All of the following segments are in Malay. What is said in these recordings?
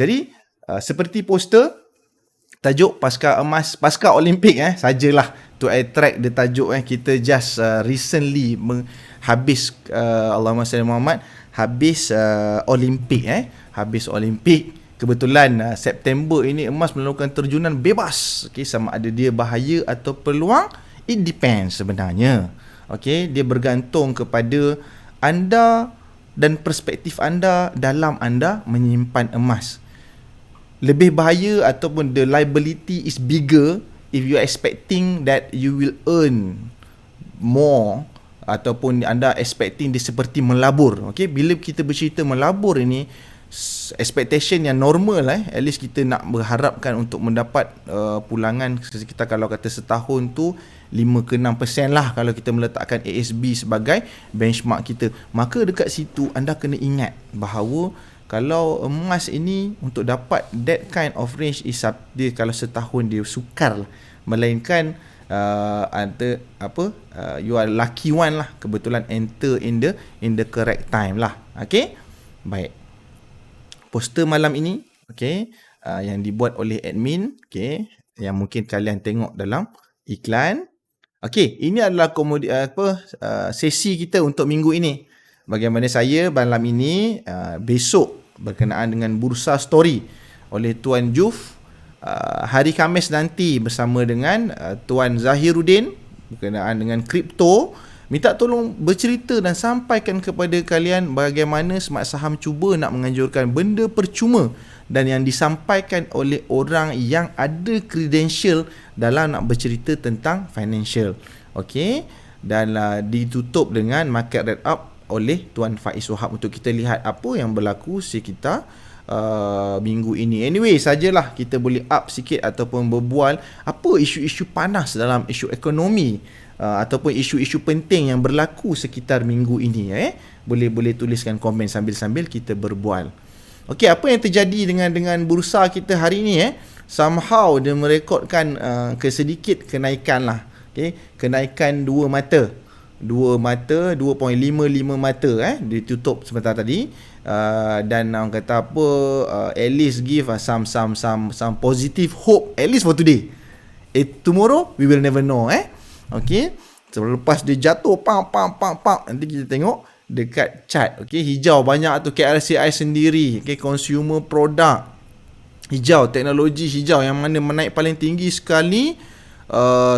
Jadi seperti poster tajuk pasca emas, pasca Olimpik sajalah to attract the tajuk kita just recently habis Allahumma salli Muhammad, habis Olimpik habis Olimpik. Kebetulan September ini emas melakukan terjunan bebas. Okey, sama ada dia bahaya atau peluang, it depends sebenarnya. Okey, dia bergantung kepada anda dan perspektif anda dalam anda menyimpan emas. Lebih bahaya ataupun the liability is bigger if you are expecting that you will earn more, ataupun anda expecting dia seperti melabur. Okey, bila kita bercerita melabur ini, expectation yang normal at least kita nak berharapkan untuk mendapat pulangan sekitar, kalau kata setahun tu 5 ke 6% lah kalau kita meletakkan ASB sebagai benchmark kita. Maka dekat situ anda kena ingat bahawa kalau emas ini untuk dapat that kind of range is dia kalau setahun dia sukar lah. Melainkan you are lucky one lah, kebetulan enter in the correct time lah. Okay, baik. Poster malam ini yang dibuat oleh admin, yang mungkin kalian tengok dalam iklan. Ini adalah sesi kita untuk minggu ini. Bagaimana saya malam ini, besok berkenaan dengan Bursa Story oleh Tuan Juf, hari Khamis nanti bersama dengan Tuan Zahiruddin berkenaan dengan kripto. Minta tolong bercerita dan sampaikan kepada kalian bagaimana Smart Saham cuba nak menganjurkan benda percuma dan yang disampaikan oleh orang yang ada credential dalam nak bercerita tentang financial. Okey, dan ditutup dengan market red up oleh Tuan Faiz Wahab untuk kita lihat apa yang berlaku sekitar minggu ini. Anyway, sajalah kita boleh up sikit ataupun berbual apa isu-isu panas dalam isu ekonomi ataupun isu-isu penting yang berlaku sekitar minggu ini. Boleh tuliskan komen sambil-sambil kita berbual. Okey, apa yang terjadi dengan bursa kita hari ini? Somehow dia merekodkan kesedikit kenaikan lah. Okey, kenaikan 2 mata 2.55 mata ditutup sebentar tadi, dan orang kata apa, at least give some positive hope at least for today. Tomorrow we will never know. Okey, selepas dia jatuh pam, nanti kita tengok dekat chart. Okey, hijau banyak tu KRCI sendiri. Okey, consumer product hijau, teknologi hijau, yang mana menaik paling tinggi sekali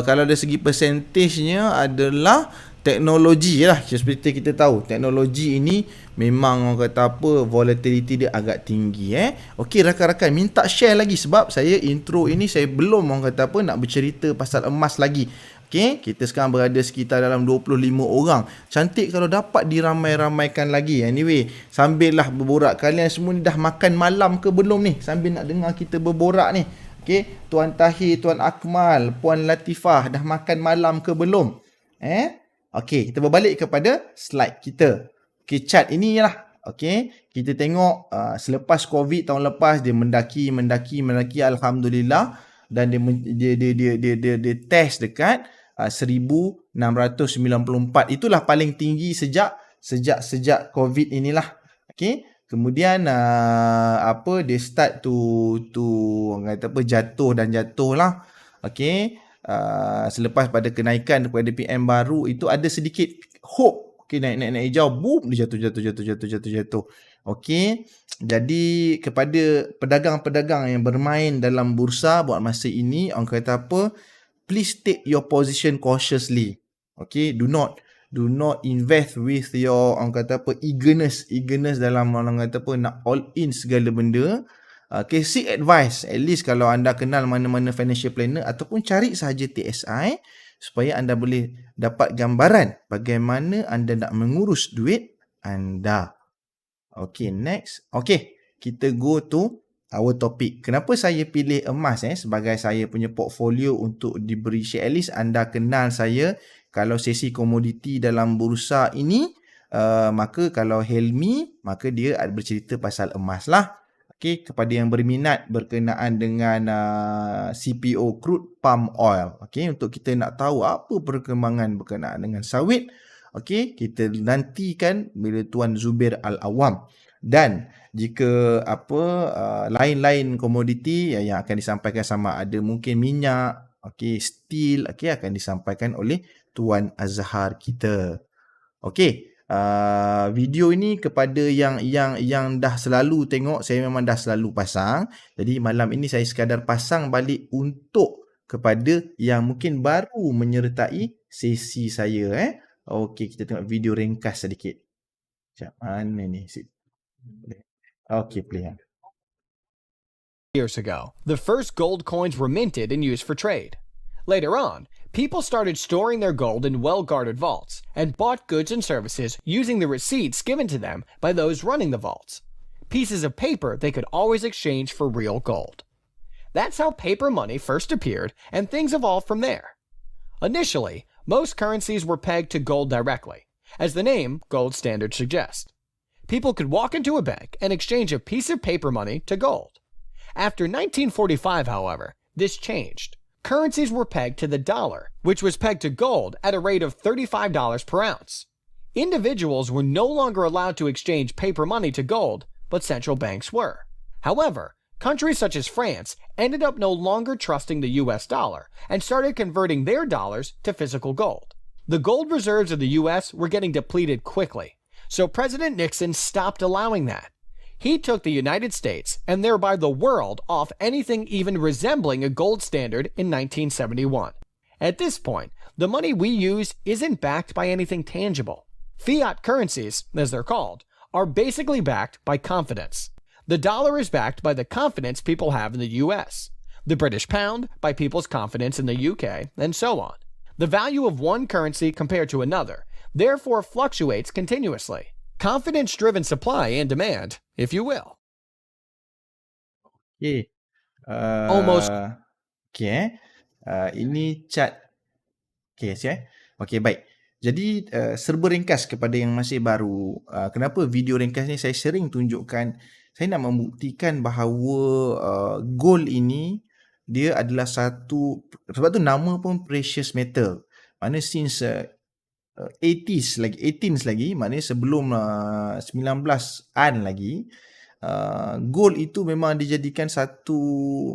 kalau dari segi persentasenya adalah teknologi lah. Seperti kita tahu, teknologi ini memang orang kata apa, volatility dia agak tinggi. Okey, rakan-rakan minta share lagi, sebab saya intro ini saya belum orang kata apa nak bercerita pasal emas lagi. Okey, kita sekarang berada sekitar dalam 25 orang. Cantik kalau dapat diramai-ramaikan lagi. Anyway, sambil lah berborak, kalian semua ni dah makan malam ke belum ni? Sambil nak dengar kita berborak ni. Okey, Tuan Tahir, Tuan Akmal, Puan Latifah, dah makan malam ke belum? Okey, kita berbalik kepada slide kita. Okey, chart ini lah. Okey, kita tengok selepas COVID tahun lepas dia mendaki alhamdulillah, dan dia test dekat 1694. Itulah paling tinggi sejak COVID inilah. Okey, kemudian dia start to orang kata apa, jatuh lah. Okey, selepas pada kenaikan daripada PM baru itu ada sedikit hope. Okey, naik hijau, boom, dia jatuh. Okey, jadi kepada pedagang-pedagang yang bermain dalam bursa buat masa ini, orang kata apa, please take your position cautiously. Okay, do not invest with your orang kata apa, eagerness dalam orang kata apa nak all in segala benda. Okay, seek advice. At least kalau anda kenal mana-mana financial planner, ataupun cari sahaja TSI supaya anda boleh dapat gambaran bagaimana anda nak mengurus duit anda. Okay, next. Okay, kita go to our topic. Kenapa saya pilih emas sebagai saya punya portfolio untuk diberi share? At least anda kenal saya. Kalau sesi komoditi dalam bursa ini, maka kalau Helmi, maka dia ada bercerita pasal emas lah. Okay, kepada yang berminat berkenaan dengan CPO, crude palm oil. Okay, untuk kita nak tahu apa perkembangan berkenaan dengan sawit. Okay, kita nantikan bila Tuan Zubair Al-Awam Dan jika lain-lain komoditi yang akan disampaikan sama ada mungkin minyak, okey, steel, okey, akan disampaikan oleh Tuan Azhar kita. Okey, video ini kepada yang dah selalu tengok, saya memang dah selalu pasang. Jadi malam ini saya sekadar pasang balik untuk kepada yang mungkin baru menyertai sesi saya. Okey, kita tengok video ringkas sedikit. Sekejap, mana ni? Okay, play. Years ago, the first gold coins were minted and used for trade. Later on, people started storing their gold in well-guarded vaults and bought goods and services using the receipts given to them by those running the vaults, pieces of paper they could always exchange for real gold. That's how paper money first appeared, and things evolved from there. Initially, most currencies were pegged to gold directly, as the name gold standard suggests. People could walk into a bank and exchange a piece of paper money to gold. After 1945, however, this changed. Currencies were pegged to the dollar, which was pegged to gold at a rate of $35 per ounce. Individuals were no longer allowed to exchange paper money to gold, but central banks were. However, countries such as France ended up no longer trusting the US dollar and started converting their dollars to physical gold. The gold reserves of the US were getting depleted quickly, so President Nixon stopped allowing that. He took the United States, and thereby the world, off anything even resembling a gold standard in 1971. At this point, the money we use isn't backed by anything tangible. Fiat currencies, as they're called, are basically backed by confidence. The dollar is backed by the confidence people have in the US, the British pound by people's confidence in the UK, and so on. The value of one currency compared to another therefore fluctuates continuously. Confidence-driven supply and demand, if you will. Okay. Almost. Okay. Ini chart. Okay, siap. Okay, baik. Jadi, serba ringkas kepada yang masih baru. Kenapa video ringkas ni saya sering tunjukkan? Saya nak membuktikan bahawa gold ini, dia adalah satu, sebab tu nama pun precious metal. Mana since 18s lagi, maknanya sebelum 19-an lagi, gold itu memang dijadikan satu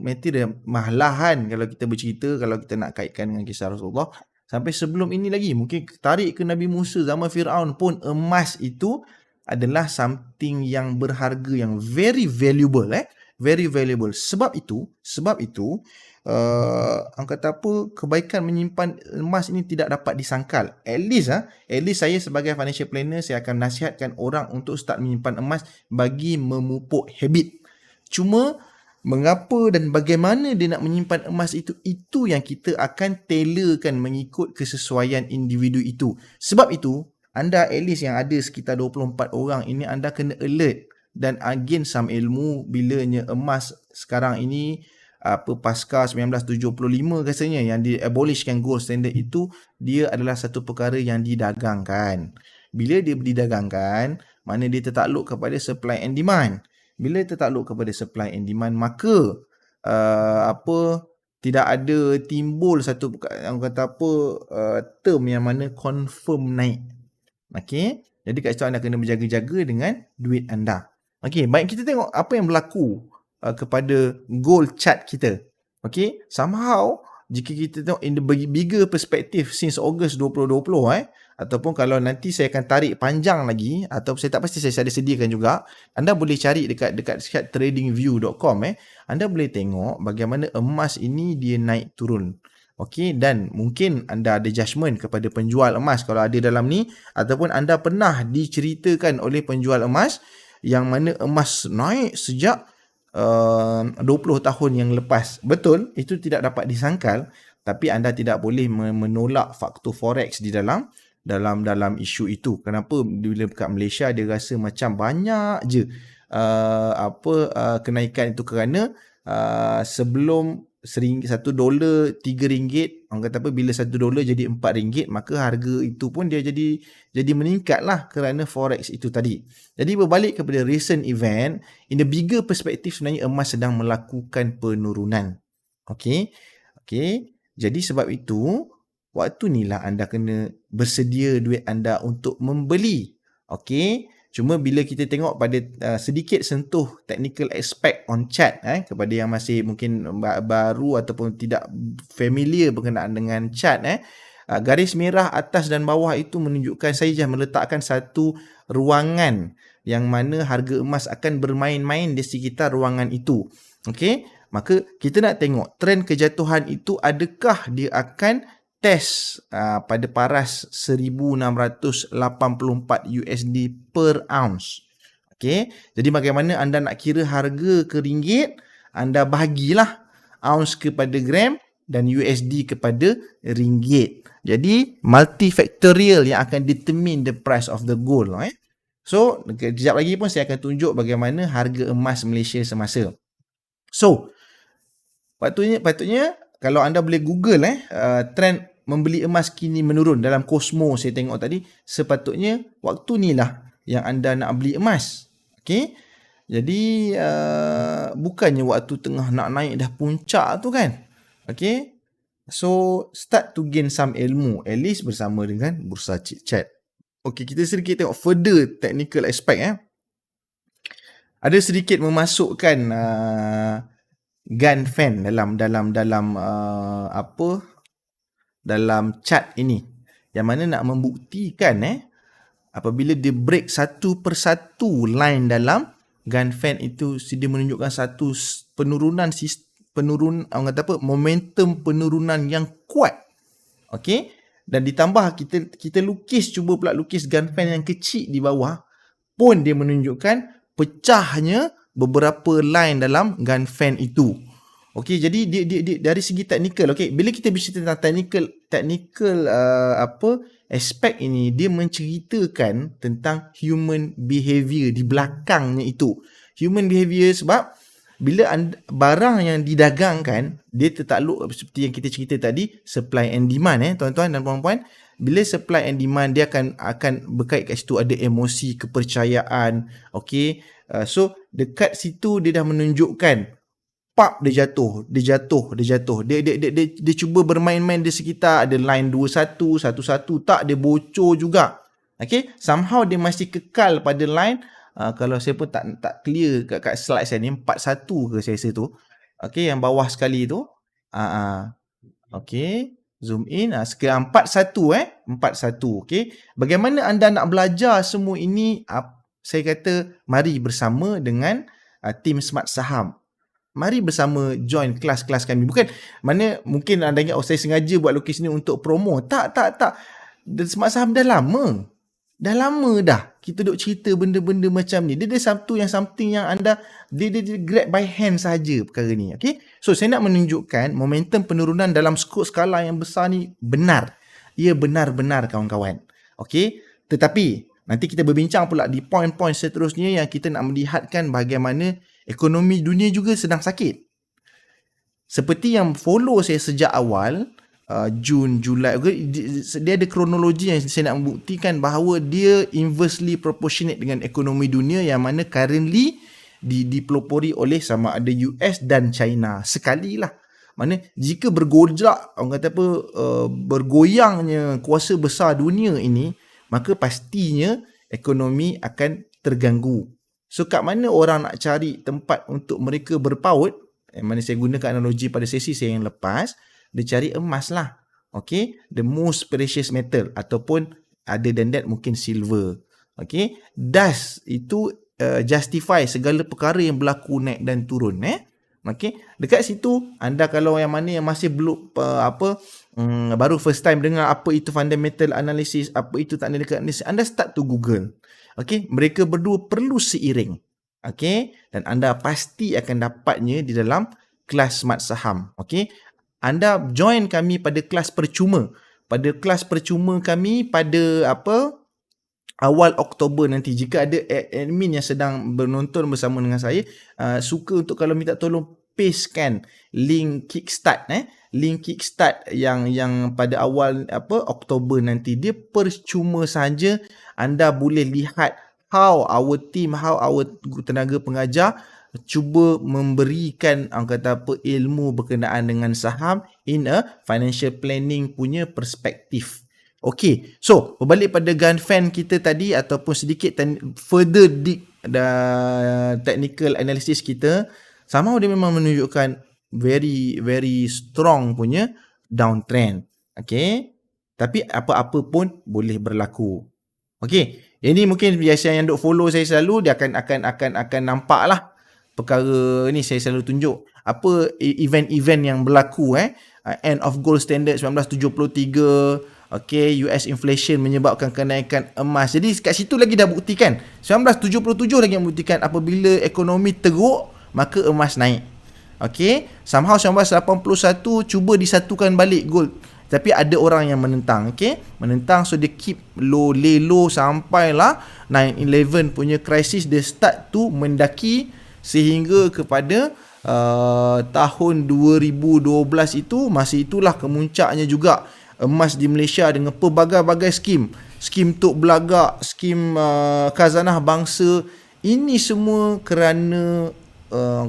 material malahan kalau kita bercerita, kalau kita nak kaitkan dengan kisah Rasulullah. Sampai sebelum ini lagi, mungkin tarik ke Nabi Musa, zaman Fir'aun pun emas itu adalah something yang berharga, yang very valuable. Very valuable. Sebab itu, orang kata apa, kebaikan menyimpan emas ini tidak dapat disangkal. At least saya sebagai financial planner, saya akan nasihatkan orang untuk start menyimpan emas bagi memupuk habit. Cuma mengapa dan bagaimana dia nak menyimpan emas itu yang kita akan tailorkan mengikut kesesuaian individu itu. Sebab itu, anda at least yang ada sekitar 24 orang ini, anda kena alert dan again some ilmu bilanya emas sekarang ini pasca 1975 rasanya yang di-abolishkan gold standard itu, dia adalah satu perkara yang didagangkan. Bila dia didagangkan, mana dia tertakluk kepada supply and demand. Bila tertakluk kepada supply and demand, maka tidak ada timbul satu orang kata apa term yang mana confirm naik. Okey, jadi kat situ anda kena berjaga-jaga dengan duit anda. Okey, baik, kita tengok apa yang berlaku kepada gold chart kita. Okay, somehow jika kita tengok in the bigger perspective since August 2020 ataupun kalau nanti saya akan tarik panjang lagi, atau saya tak pasti, saya ada sediakan juga, anda boleh cari dekat tradingview.com. Anda boleh tengok bagaimana emas ini dia naik turun. Okey, dan mungkin anda ada judgement kepada penjual emas kalau ada dalam ni, ataupun anda pernah diceritakan oleh penjual emas yang mana emas naik sejak 20 tahun yang lepas. Betul, itu tidak dapat disangkal, tapi anda tidak boleh menolak faktor forex di dalam isu itu. Kenapa? Bila kat Malaysia dia rasa macam banyak je kenaikan itu, kerana sebelum $1 $3, orang kata apa, bila $1 jadi $4, maka harga itu pun dia jadi meningkat lah kerana forex itu tadi. Jadi berbalik kepada recent event, in the bigger perspective, sebenarnya emas sedang melakukan penurunan. Okey. Jadi sebab itu, waktu ni lah anda kena bersedia duit anda untuk membeli. Okey. Cuma bila kita tengok pada sedikit sentuh technical aspect on chart kepada yang masih mungkin baru ataupun tidak familiar berkenaan dengan chart garis merah atas dan bawah itu menunjukkan saja meletakkan satu ruangan yang mana harga emas akan bermain-main di sekitar ruangan itu. Okey, maka kita nak tengok trend kejatuhan itu adakah dia akan test pada paras 1684 USD per ounce. Okey, jadi bagaimana anda nak kira harga ke ringgit? Anda bahagilah ounce kepada gram dan USD kepada ringgit. Jadi multifactorial yang akan determine the price of the gold. So, kejap lagi pun saya akan tunjuk bagaimana harga emas Malaysia semasa. So, patutnya kalau anda boleh Google trend membeli emas kini menurun dalam Cosmo saya tengok tadi, sepatutnya waktu ni lah yang anda nak beli emas. Okey. Jadi bukannya waktu tengah nak naik dah puncak tu kan. Okey. So start to gain some ilmu at least bersama dengan Bursa Chit-Chat. Okey, kita sedikit tengok further technical aspect Ada sedikit memasukkan gun fan dalam chart ini, yang mana nak membuktikan apabila dia break satu persatu line dalam gun fan itu, dia menunjukkan satu momentum penurunan yang kuat. Okey, dan ditambah kita cuba pula lukis gun fan yang kecil di bawah pun dia menunjukkan pecahnya beberapa line dalam gun fan itu. Okey, jadi dia dari segi teknikal, okey, bila kita bicara tentang technical aspek ini, dia menceritakan tentang human behavior di belakangnya itu. Human behavior sebab bila barang yang didagangkan, dia tertakluk seperti yang kita cerita tadi, supply and demand tuan-tuan dan puan-puan. Bila supply and demand, dia akan berkait kat situ, ada emosi, kepercayaan. Okey, so dekat situ dia dah menunjukkan pap dia jatuh. Dia cuba bermain-main di sekitar, ada line 21, 11, tak, dia bocor juga. Okey, somehow dia masih kekal pada line. Kalau saya pun tak clear kat slide saya ni, 41 ke saya rasa tu. Okey, yang bawah sekali tu. Okey, zoom in. Sekarang 41 Okey, bagaimana anda nak belajar semua ini? Saya kata mari bersama dengan tim Smart Saham. Mari bersama join kelas-kelas kami. Bukan mana mungkin anda ingat saya sengaja buat lukis ni untuk promo. Tak. Smart Saham dah lama dah kita duk cerita benda-benda macam ni. Dia ada something yang anda dia grab by hand saja perkara ni. Okay, so saya nak menunjukkan momentum penurunan dalam skala yang besar ni benar. Ia benar-benar kawan-kawan. Okay, tetapi nanti kita berbincang pula di poin-poin seterusnya yang kita nak melihatkan bagaimana ekonomi dunia juga sedang sakit. Seperti yang follow saya sejak awal, Jun, Julai, dia ada kronologi yang saya nak membuktikan bahawa dia inversely proportionate dengan ekonomi dunia yang mana currently dipelopori oleh sama ada US dan China sekali lah. Mana jika bergojak, orang kata bergoyangnya kuasa besar dunia ini, maka pastinya ekonomi akan terganggu. So kat mana orang nak cari tempat untuk mereka berpaut? Mana saya gunakan analogi pada sesi saya yang lepas, dia cari emas lah. Okay, the most precious metal, ataupun other than that mungkin silver. Okay, does itu justify segala perkara yang berlaku naik dan turun. Okay, dekat situ anda kalau yang mana yang masih belum baru first time dengar apa itu fundamental analysis, apa itu technical analysis, anda start to Google. Okay, mereka berdua perlu seiring. Okay, dan anda pasti akan dapatnya di dalam kelas Smart Saham. Okay, anda join kami pada kelas percuma. Pada kelas percuma kami pada awal Oktober nanti. Jika ada admin yang sedang menonton bersama dengan saya, suka untuk kalau minta tolong pastekan link kickstart link kickstart yang pada awal Oktober nanti. Dia percuma saja. Anda boleh lihat how our team, how our tenaga pengajar cuba memberikan ilmu berkenaan dengan saham in a financial planning punya perspektif. Okay, so berbalik pada gun fan kita tadi ataupun sedikit further dig technical analysis kita, somehow dia memang menunjukkan very very strong punya downtrend. Okay, tapi apa-apa pun boleh berlaku. Okay, ini mungkin biasa yang duk follow saya selalu, dia akan nampak lah perkara ni saya selalu tunjuk apa event-event yang berlaku end of gold standard 1973. Okay, US inflation menyebabkan kenaikan emas. Jadi kat situ lagi dah buktikan. 1977 lagi membuktikan apabila ekonomi teruk, maka emas naik. Okay, somehow 1981 cuba disatukan balik gold. Tapi ada orang yang menentang. Okay, menentang, so dia keep lay low sampailah 9/11 punya krisis dia start tu mendaki sehingga kepada tahun 2012 itu, masih itulah kemuncaknya juga emas di Malaysia dengan pelbagai-bagai skim Tok Belagak, skim khazanah bangsa. Ini semua kerana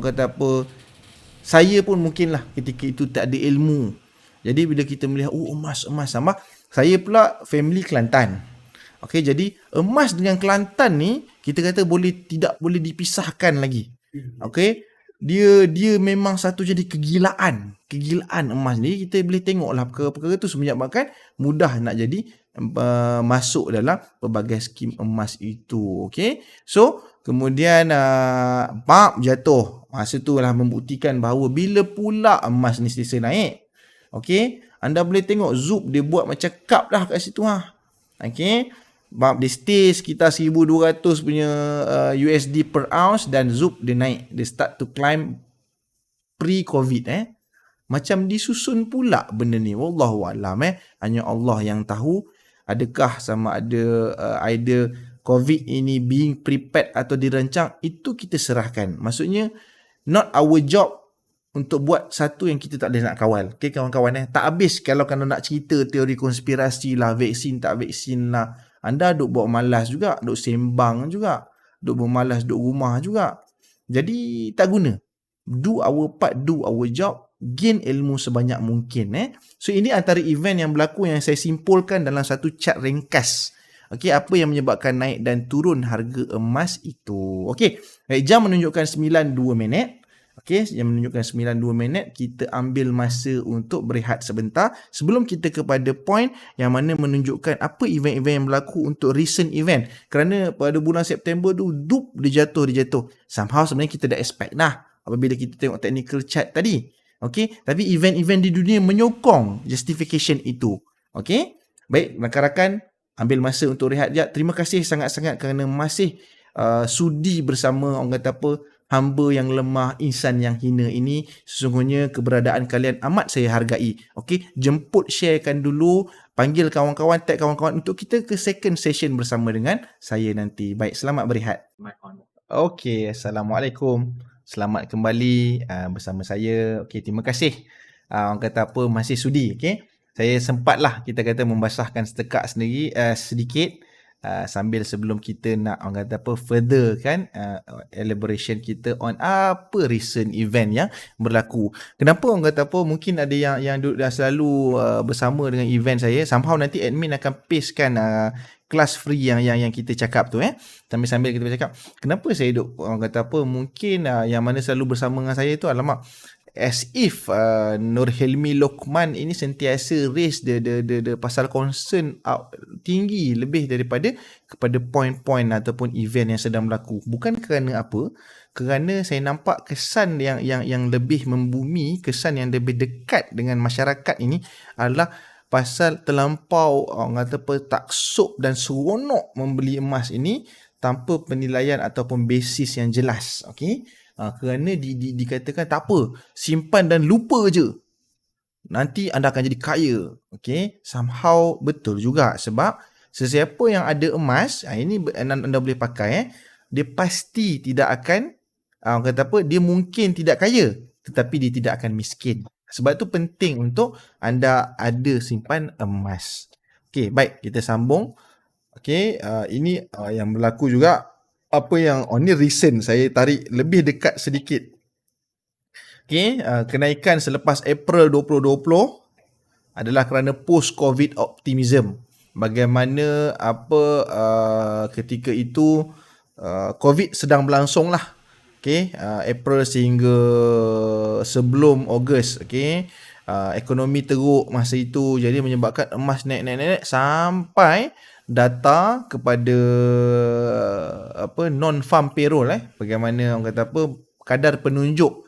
kata apa, saya pun mungkinlah ketika itu tak ada ilmu. Jadi bila kita melihat emas sama, saya pula family Kelantan. Okey, jadi emas dengan Kelantan ni kita kata tidak boleh dipisahkan lagi. Okey, dia memang satu jadi kegilaan emas ni. Kita boleh tengoklah perkara tu menyebabkan mudah nak jadi masuk dalam pelbagai skim emas itu. Okey, so kemudian jatuh. Masa tu lah membuktikan bahawa bila pula emas ni sentiasa naik. Okey, anda boleh tengok Zoop dia buat macam cup dah kat situ Okey, dia stay sekitar 1200 punya USD per ounce dan Zoop dia naik, dia start to climb pre-COVID macam disusun pula benda ni. Wallahualam hanya Allah yang tahu adakah sama ada either COVID ini being prepared atau dirancang, itu kita serahkan. Maksudnya not our job untuk buat satu yang kita tak boleh nak kawal. Okay kawan-kawan tak habis kalau nak cerita teori konspirasi lah, vaksin tak vaksin lah. Anda duk buat malas juga, duk sembang juga, duk bermalas duk rumah juga. Jadi tak guna. Do our part, do our job, gain ilmu sebanyak mungkin So ini antara event yang berlaku yang saya simpulkan dalam satu chart ringkas. Okey, apa yang menyebabkan naik dan turun harga emas itu. Okey, jam menunjukkan 9.2 minit. Okey, yang menunjukkan 9.2 minit, kita ambil masa untuk berehat sebentar sebelum kita kepada point yang mana menunjukkan apa event-event yang berlaku untuk recent event. Kerana pada bulan September tu dia jatuh. Somehow sebenarnya kita dah expect dah apabila kita tengok technical chart tadi. Okey, tapi event-event di dunia menyokong justification itu. Okey, baik rakan-rakan, ambil masa untuk rehat sekejap. Terima kasih sangat-sangat kerana masih sudi bersama orang kata apa, hamba yang lemah, insan yang hina ini. Sesungguhnya keberadaan kalian amat saya hargai. Okey, jemput sharekan dulu, panggil kawan-kawan, tag kawan-kawan untuk kita ke second session bersama dengan saya nanti. Baik, selamat berehat. Okey, Assalamualaikum. Selamat kembali bersama saya. Okey, terima kasih. Orang kata apa, masih sudi. Okey, saya sempatlah kita kata membasahkan setekak sendiri sedikit. Sambil sebelum kita nak orang kata apa further kan elaboration kita on apa recent event yang berlaku. Kenapa orang kata apa, mungkin ada yang dah selalu bersama dengan event saya, somehow nanti admin akan pastekan kelas free yang kita cakap tu sambil kita bercakap. Kenapa saya duk orang kata apa, mungkin yang mana selalu bersama dengan saya tu, alamak, as if Nur Hilmi Lokman ini sentiasa raise the pasal concern tinggi lebih daripada kepada point-point ataupun event yang sedang berlaku. Bukan kerana apa, kerana saya nampak kesan yang lebih membumi, kesan yang lebih dekat dengan masyarakat ini adalah pasal terlampau orang kata apa, taksub dan seronok membeli emas ini tanpa penilaian ataupun basis yang jelas. Okey, kerana dikatakan tak apa, simpan dan lupa je, nanti anda akan jadi kaya. Okay, somehow betul juga, sebab sesiapa yang ada emas, ini anda boleh pakai, dia pasti tidak akan orang kata apa, dia mungkin tidak kaya tetapi dia tidak akan miskin. Sebab tu penting untuk anda ada simpan emas. Okay, baik, kita sambung. Okay, ini yang berlaku juga. Apa yang ni recent, saya tarik lebih dekat sedikit. Okay, kenaikan selepas April 2020 adalah kerana post-COVID optimism. bagaimana ketika itu COVID sedang berlangsung lah. Okay, April sehingga sebelum Ogos, okay, ekonomi teruk masa itu, jadi menyebabkan emas naik sampai data kepada non-farm payroll, bagaimana orang kata kadar penunjuk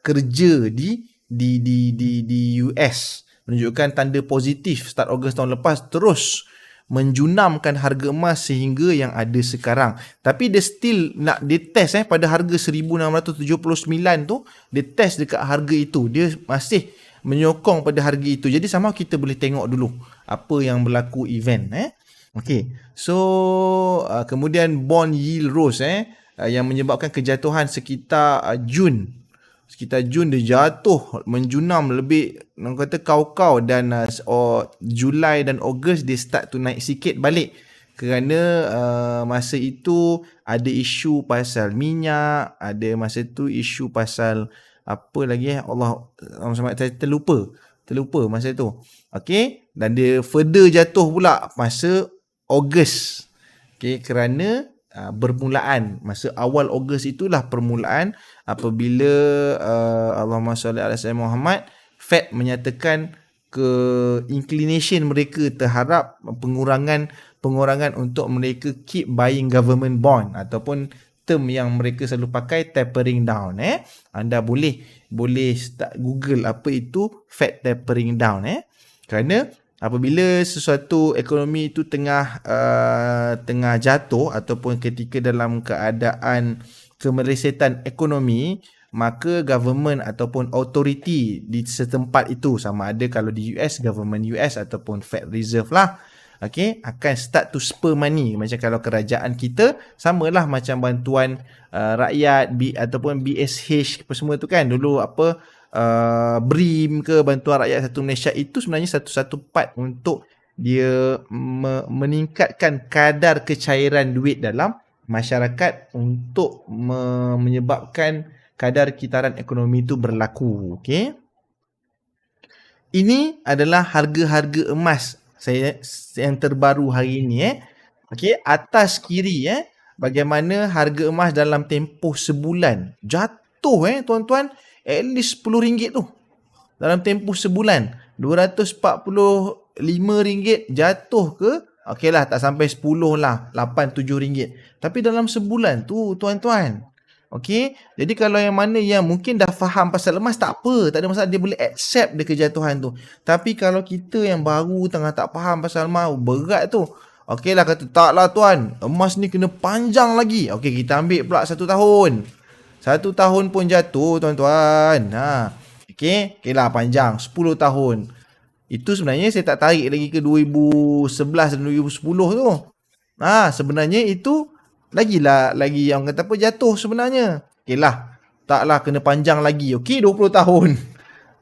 kerja di US menunjukkan tanda positif start Ogos tahun lepas, terus menjunamkan harga emas sehingga yang ada sekarang. Tapi dia still dia test pada harga 1679 tu, dia test dekat harga itu, dia masih menyokong pada harga itu. Jadi sama kita boleh tengok dulu apa yang berlaku event. Okay, so kemudian bond yield rose yang menyebabkan kejatuhan sekitar Jun dia jatuh menjunam lebih, orang kata kau-kau, dan Julai dan Ogos dia start to naik sikit balik kerana masa itu ada isu pasal minyak, ada masa tu isu pasal apa lagi Allah saya terlupa masa tu. Okey, dan dia further jatuh pula masa Ogos. Okey, kerana bermulaan masa awal Ogos itulah permulaan apabila Allahumma salli ala sayyidina Muhammad, Fed menyatakan inclination mereka terhadap pengurangan untuk mereka keep buying government bond, ataupun term yang mereka selalu pakai tapering down. Anda boleh start Google apa itu Fed tapering down. Kerana apabila sesuatu ekonomi itu tengah jatuh ataupun ketika dalam keadaan kemelesetan ekonomi, maka government ataupun authority di setempat itu, sama ada kalau di US, government US ataupun Fed Reserve lah, okay, akan start to spur money. Macam kalau kerajaan kita, samalah macam bantuan rakyat ataupun BSH apa semua tu kan, dulu BRIM ke, bantuan rakyat satu Malaysia, itu sebenarnya satu part untuk dia meningkatkan kadar kecairan duit dalam masyarakat untuk menyebabkan kadar kitaran ekonomi itu berlaku. Okay? Ini adalah harga-harga emas saya yang terbaru hari ini. Okay? Atas kiri bagaimana harga emas dalam tempoh sebulan jatuh tuan-tuan, at least RM10 tu dalam tempoh sebulan. RM245 jatuh ke, okey lah, tak sampai 10 lah, RM8-7. Tapi dalam sebulan tu tuan-tuan, okey, jadi kalau yang mana yang mungkin dah faham pasal emas, tak apa, tak ada masalah, dia boleh accept dia kejatuhan tu. Tapi kalau kita yang baru tengah tak faham pasal emas, berat tu. Okey lah, kata tak lah tuan, emas ni kena panjang lagi. Okey, kita ambil pula 1 tahun. 1 tahun pun jatuh tuan-tuan. Okey lah, panjang 10 tahun. Itu sebenarnya saya tak tarik lagi ke 2011 dan 2010 tu. Sebenarnya itu lagi yang kata jatuh sebenarnya. Okey lah, taklah, kena panjang lagi. Okey, 20 tahun.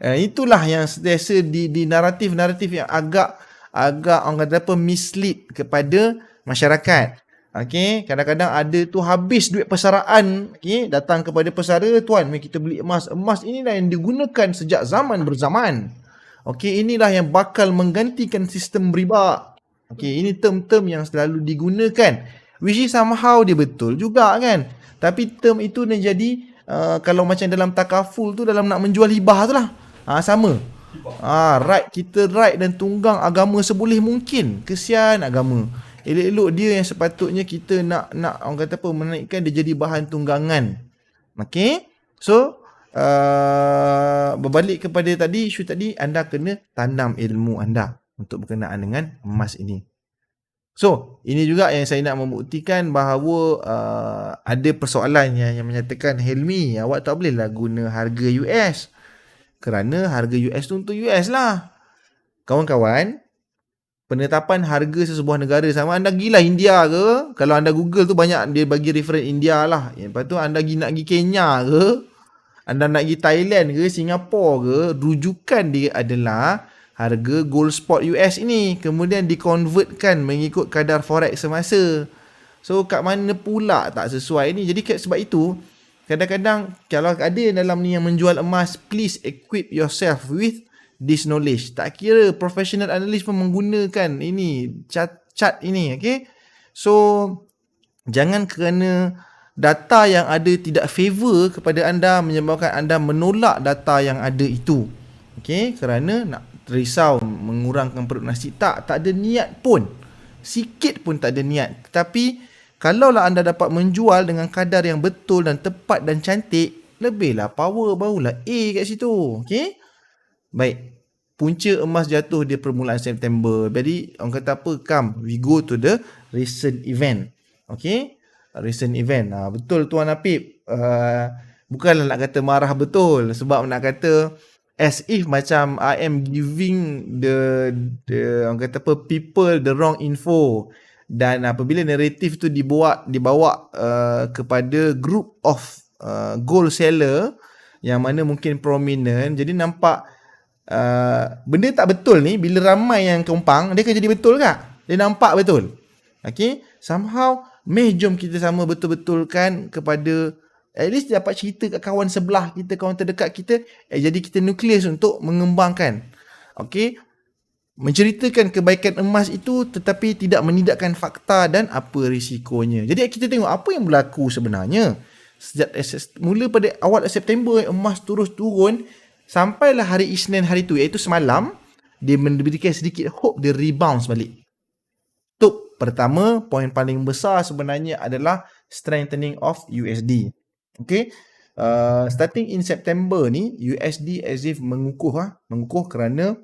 Itulah yang sentiasa di naratif-naratif yang agak orang kata mislead kepada masyarakat. Okey, kadang-kadang ada tu habis duit persaraan, okey, datang kepada pesara, tuan, mari kita beli emas. Emas inilah yang digunakan sejak zaman berzaman. Okey, inilah yang bakal menggantikan sistem riba. Okey, ini term-term yang selalu digunakan, which is somehow dia betul juga kan. Tapi term itu dia jadi kalau macam dalam takaful tu, dalam nak menjual hibah tu lah. Sama. Right, kita right dan tunggang agama seboleh mungkin. Kesian agama. Elok-elok dia yang sepatutnya kita nak orang kata menaikkan dia jadi bahan tunggangan. Okey. So berbalik kepada isu tadi, anda kena tanam ilmu anda untuk berkenaan dengan emas ini. So, ini juga yang saya nak membuktikan bahawa ada persoalan yang menyatakan, Helmi, awak tak bolehlah guna harga US. Kerana harga US tu untuk US lah. Kawan-kawan, penetapan harga sesebuah negara sama, anda gila India ke? Kalau anda Google tu banyak dia bagi reference India lah. Lepas tu anda nak pergi Kenya ke? Anda nak pergi Thailand ke? Singapura ke? Rujukan dia adalah harga gold spot US ini. Kemudian dikonvertkan mengikut kadar forex semasa. So kat mana pula tak sesuai ni? Jadi sebab itu, kadang-kadang kalau ada dalam ni yang menjual emas, please equip yourself with this knowledge. Tak kira professional analyst pun menggunakan ini chart ini, okay? So jangan kerana data yang ada tidak favor kepada anda menyebabkan anda menolak data yang ada itu. Okay? Kerana nak risau mengurangkan perut nasi. Tak ada niat pun. Sikit pun tak ada niat. Tapi kalaulah anda dapat menjual dengan kadar yang betul dan tepat dan cantik, lebihlah power, barulah A kat situ. Okay? Baik. Punca emas jatuh di permulaan September. Jadi orang kata apa? Come, we go to the recent event. Okay? Recent event. Betul Tuan Apip. Bukanlah nak kata marah betul. Sebab nak kata as if macam I am giving the orang kata apa, people the wrong info. Dan apabila naratif tu dibawa kepada group of gold seller yang mana mungkin prominent, jadi nampak benda tak betul ni bila ramai yang tumpang, dia akan jadi betul kak? Dia nampak betul. Okay? Somehow jom kita sama betul-betulkan kepada, at least dapat cerita kat kawan sebelah kita, kawan terdekat kita, jadi kita nukleus untuk mengembangkan. Okay? Menceritakan kebaikan emas itu tetapi tidak menidakkan fakta dan apa risikonya. Jadi kita tengok apa yang berlaku sebenarnya. Sejak mula pada awal September emas terus turun sampailah hari Isnin hari tu, iaitu semalam, dia memberikan sedikit hope dia rebound balik. Pertama, poin paling besar sebenarnya adalah strengthening of USD. Okay. Starting in September ni, USD as if mengukuh kerana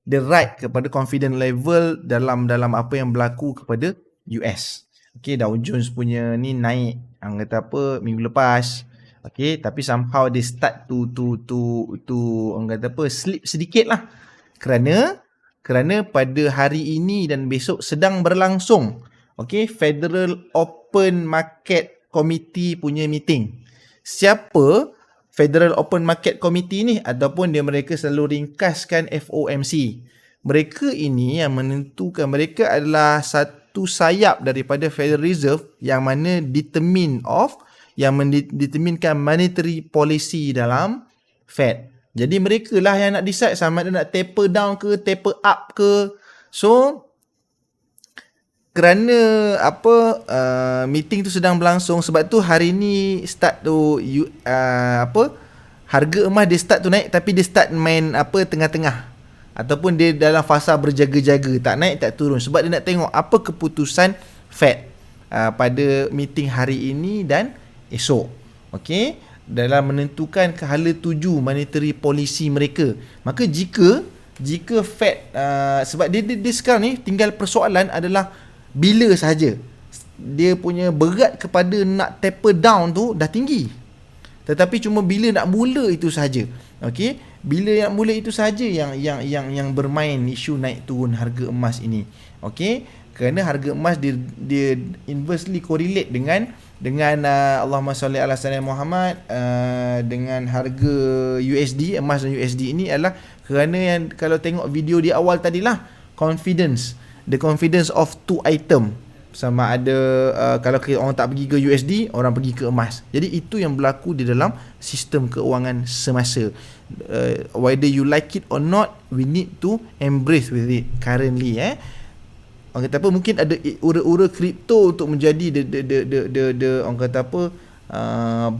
the right kepada confident level dalam apa yang berlaku kepada US. Okay, Dow Jones punya ni naik, kata apa, minggu lepas. Okay, tapi somehow they start to orang kata apa, slip sedikit lah. Kerana pada hari ini dan besok sedang berlangsung, okay, Federal Open Market Committee punya meeting. Siapa Federal Open Market Committee ni? Ataupun mereka selalu ringkaskan FOMC. Mereka ini yang menentukan, mereka adalah satu sayap daripada Federal Reserve yang mana determinkan monetary policy dalam Fed. Jadi mereka lah yang nak decide sama ada nak taper down ke, taper up ke. So, kerana meeting tu sedang berlangsung, sebab tu hari ni start tu harga emas dia start tu naik, tapi dia start main tengah-tengah. Ataupun dia dalam fasa berjaga-jaga, tak naik tak turun. Sebab dia nak tengok apa keputusan Fed pada meeting hari ini dan esok. Okay? Dalam menentukan kehala tuju monetary policy mereka. Maka jika Fed sebab dia sekarang ni tinggal persoalan adalah bila sahaja dia punya berat kepada nak taper down tu dah tinggi, tetapi cuma bila nak mula itu sahaja. Okey, bila nak mula itu sahaja yang bermain isu naik turun harga emas ini. Okey, kerana harga emas dia inversely correlate dengan Allahumma salli ala sayyidina Muhammad, dengan harga USD, emas dan USD ini adalah kerana yang kalau tengok video di awal tadilah, the confidence of two item, sama ada kalau orang tak pergi ke USD, orang pergi ke emas. Jadi itu yang berlaku di dalam sistem keuangan semasa. Whether you like it or not, we need to embrace with it currently. Orang kata apa, mungkin ada ura-ura kripto untuk menjadi orang kata apa,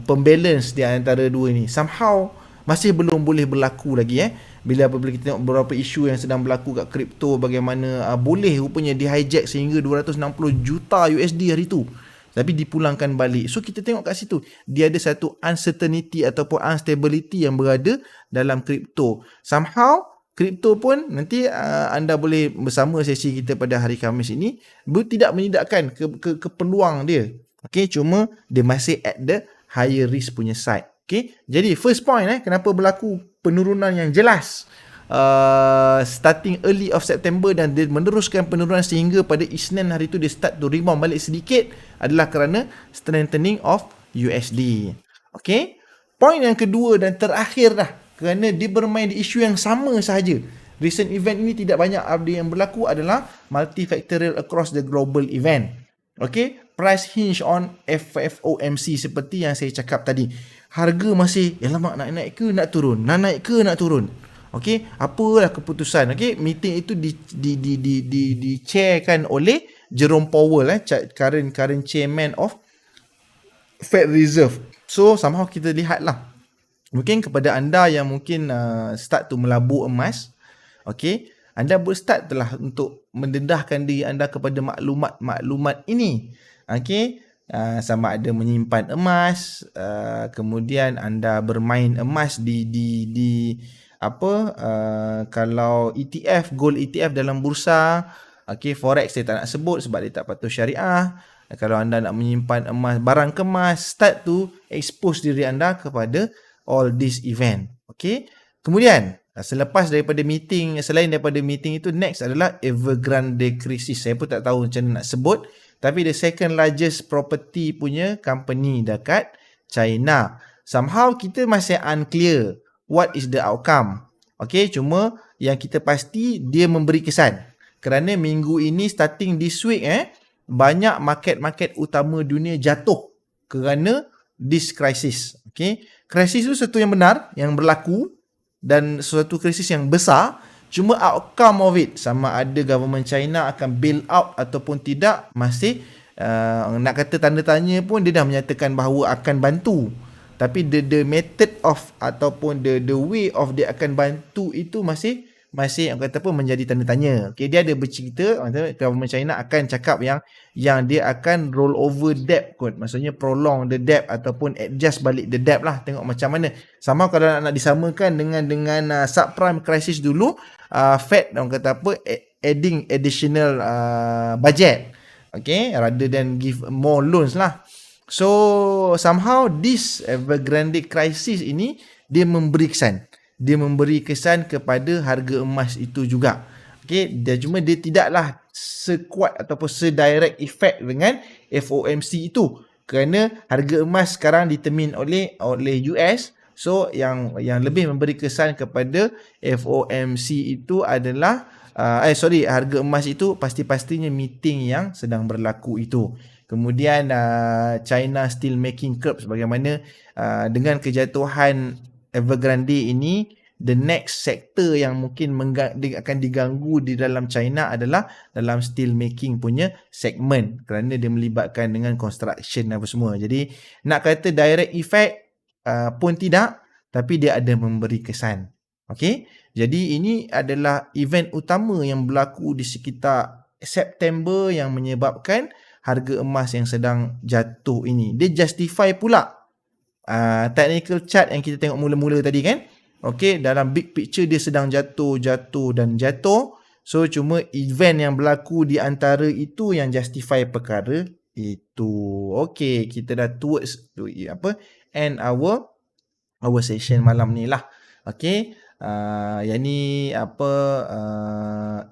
pembalance di antara dua ini. Somehow masih belum boleh berlaku lagi. Bila kita tengok beberapa isu yang sedang berlaku kat kripto, bagaimana boleh rupanya di hijack sehingga 260 juta USD hari tu, tapi dipulangkan balik. So kita tengok kat situ, dia ada satu uncertainty ataupun instability yang berada dalam kripto. Somehow kripto pun nanti anda boleh bersama sesi kita pada hari Khamis ini, tidak menidakkan ke peluang dia. Okay, cuma dia masih at the higher risk punya side. Okay, jadi first point kenapa berlaku penurunan yang jelas starting early of September dan dia meneruskan penurunan sehingga pada Isnin hari tu dia start to rebound balik sedikit adalah kerana strengthening of USD. Okay, point yang kedua dan terakhir dah, kerana dia bermain di isu yang sama sahaja. Recent event ini tidak banyak update yang berlaku, adalah multifactorial across the global event. Okay, price hinge on FOMC seperti yang saya cakap tadi. harga masih alamak nak naik ke nak turun, nak naik ke nak turun. Okey, apalah keputusan. Okey, meeting itu di chairkan oleh Jerome Powell, current chairman of Fed Reserve. So somehow kita lihatlah, mungkin kepada anda yang mungkin start to melabur emas, okey, anda boleh start telah untuk mendedahkan diri anda kepada maklumat ini. Okey, sama ada menyimpan emas, kemudian anda bermain emas di kalau ETF, gold ETF dalam bursa. Okey, forex saya tak nak sebut sebab dia tak patuh syariah. Kalau anda nak menyimpan emas, barang kemas, start to expose diri anda kepada all this event. Okay. Kemudian, selain daripada meeting itu, next adalah Evergrande crisis. Saya pun tak tahu macam mana nak sebut. Tapi the second largest property punya company dekat China. Somehow kita masih unclear what is the outcome. Okay, cuma yang kita pasti dia memberi kesan. Kerana minggu ini starting this week banyak market utama dunia jatuh kerana this crisis. Okay. Krisis itu sesuatu yang benar, yang berlaku dan sesuatu krisis yang besar. Cuma outcome of it, sama ada government China akan bail out ataupun tidak, masih nak kata tanda tanya pun. Dia dah menyatakan bahawa akan bantu. Tapi the method of ataupun the way of dia akan bantu itu masih orang kata apa, menjadi tanda tanya. Okay, dia ada bercerita government China akan cakap yang dia akan roll over debt kot. Maksudnya prolong the debt ataupun adjust balik the debt lah. Tengok macam mana. Sama kalau nak disamakan dengan subprime crisis dulu, Fed orang kata apa, adding additional budget. Okay, rather than give more loans lah. So somehow this Evergrande crisis ini dia memberi kesan kepada harga emas itu juga. Okey, cuma dia tidaklah sekuat ataupun sedirect effect dengan FOMC itu. Kerana harga emas sekarang determine oleh US. So yang lebih memberi kesan kepada FOMC itu adalah harga emas itu pasti-pastinya meeting yang sedang berlaku itu. Kemudian China still making curbs, bagaimana dengan kejatuhan Evergrande ini, the next sector yang mungkin akan diganggu di dalam China adalah dalam steel making punya segmen, kerana dia melibatkan dengan construction apa semua. Jadi nak kata direct effect pun tidak, tapi dia ada memberi kesan. Okay, jadi ini adalah event utama yang berlaku di sekitar September yang menyebabkan harga emas yang sedang jatuh ini. Dia justify pula technical chart yang kita tengok mula-mula tadi kan. Okay, dalam big picture dia sedang jatuh. So cuma event yang berlaku di antara itu yang justify perkara itu. Okay, kita dah towards end our session malam ni lah. Okay, yang ni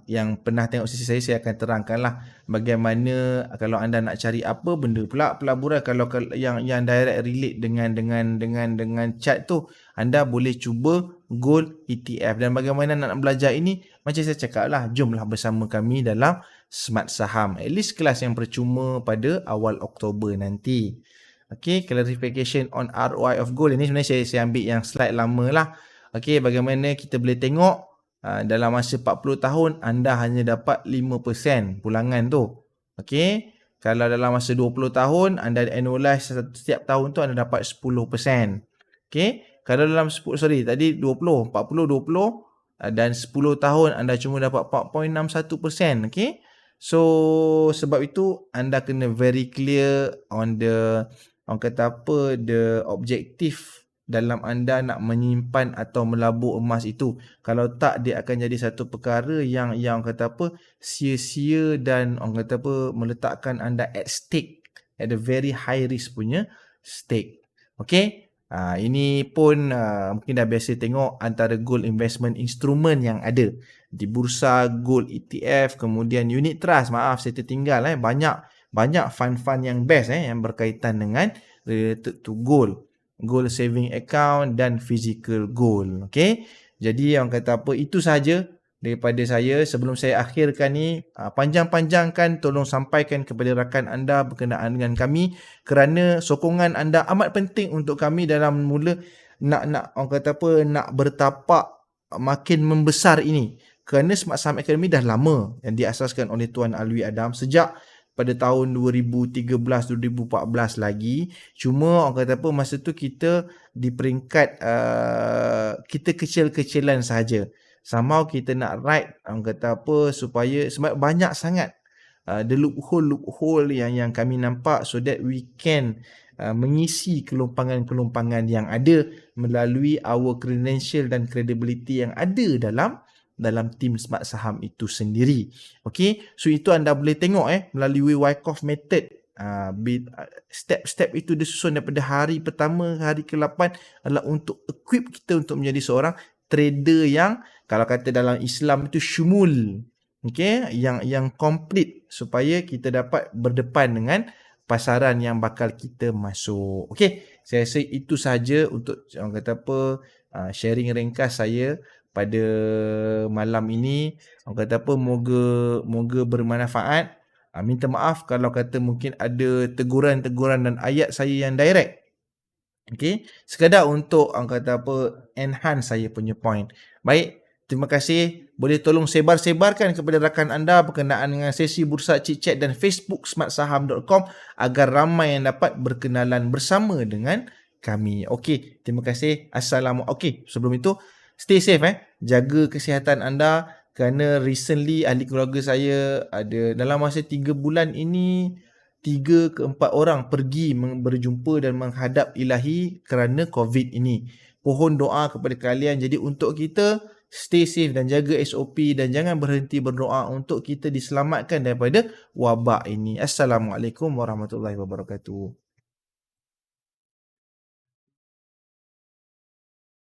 yang pernah tengok sesi saya akan terangkan lah bagaimana kalau anda nak cari apa benda pula pelaburan, kalau yang direct relate dengan chart tu, anda boleh cuba gold ETF. Dan bagaimana nak belajar ini, macam saya cakap lah, jomlah bersama kami dalam Smart Saham, at least kelas yang percuma pada awal Oktober nanti. Okay, clarification on ROI of gold. Ini sebenarnya saya ambil yang slide lama lah. Okay, bagaimana kita boleh tengok dalam masa 40 tahun anda hanya dapat 5% pulangan tu. Okay, kalau dalam masa 20 tahun anda annualize setiap tahun tu anda dapat 10%. Okay, kalau dalam 40 dan 10 tahun anda cuma dapat 4.61%. Okay, so sebab itu anda kena very clear on the objektif dalam anda nak menyimpan atau melabur emas itu. Kalau tak, dia akan jadi satu perkara yang sia-sia dan meletakkan anda at stake, at a very high risk punya stake. Okay, ini pun mungkin dah biasa tengok antara gold investment instrument yang ada di bursa, gold ETF, kemudian unit trust. Maaf saya tertinggal, banyak fund-fund yang best yang berkaitan dengan related to gold saving account dan physical gold. Okay, jadi itu sahaja daripada saya. Sebelum saya akhirkan ni, panjang-panjangkan tolong sampaikan kepada rakan anda berkenaan dengan kami, kerana sokongan anda amat penting untuk kami dalam mula nak orang kata apa, nak bertapak makin membesar ini. Kerana Smart Saham Academy dah lama yang diasaskan oleh Tuan Alwi Adam sejak pada tahun 2013-2014 lagi. Cuma orang kata apa, masa tu kita di peringkat kita kecil-kecilan sahaja. Somehow kita nak ride, orang kata apa, supaya sebab banyak sangat the loophole yang kami nampak, so that we can mengisi kelompangan-kelompangan yang ada melalui our credential dan credibility yang ada dalam tim Smart Saham itu sendiri. Okay, so itu anda boleh tengok melalui Wyckoff method. Step-step itu disusun daripada hari pertama, hari ke-8 adalah untuk equip kita untuk menjadi seorang trader yang, kalau kata dalam Islam itu, syumul. Okay, yang complete, supaya kita dapat berdepan dengan pasaran yang bakal kita masuk. Okay, saya rasa itu sahaja untuk orang kata apa, sharing ringkas saya pada malam ini. Orang kata apa, moga bermanfaat. Minta maaf kalau kata mungkin ada teguran-teguran dan ayat saya yang direct. Okay, sekadar untuk orang kata apa, enhance saya punya point. Baik, terima kasih. Boleh tolong sebar-sebarkan kepada rakan anda berkenaan dengan sesi Bursa Chit Chat dan Facebook smartsaham.com agar ramai yang dapat berkenalan bersama dengan kami. Okey, terima kasih. Assalamualaikum. Okey, sebelum itu stay safe jaga kesihatan anda, kerana recently ahli keluarga saya ada dalam masa 3 bulan ini 3 ke 4 orang pergi berjumpa dan menghadap ilahi kerana COVID ini. Pohon doa kepada kalian. Jadi untuk kita stay safe dan jaga SOP dan jangan berhenti berdoa untuk kita diselamatkan daripada wabak ini. Assalamualaikum warahmatullahi wabarakatuh.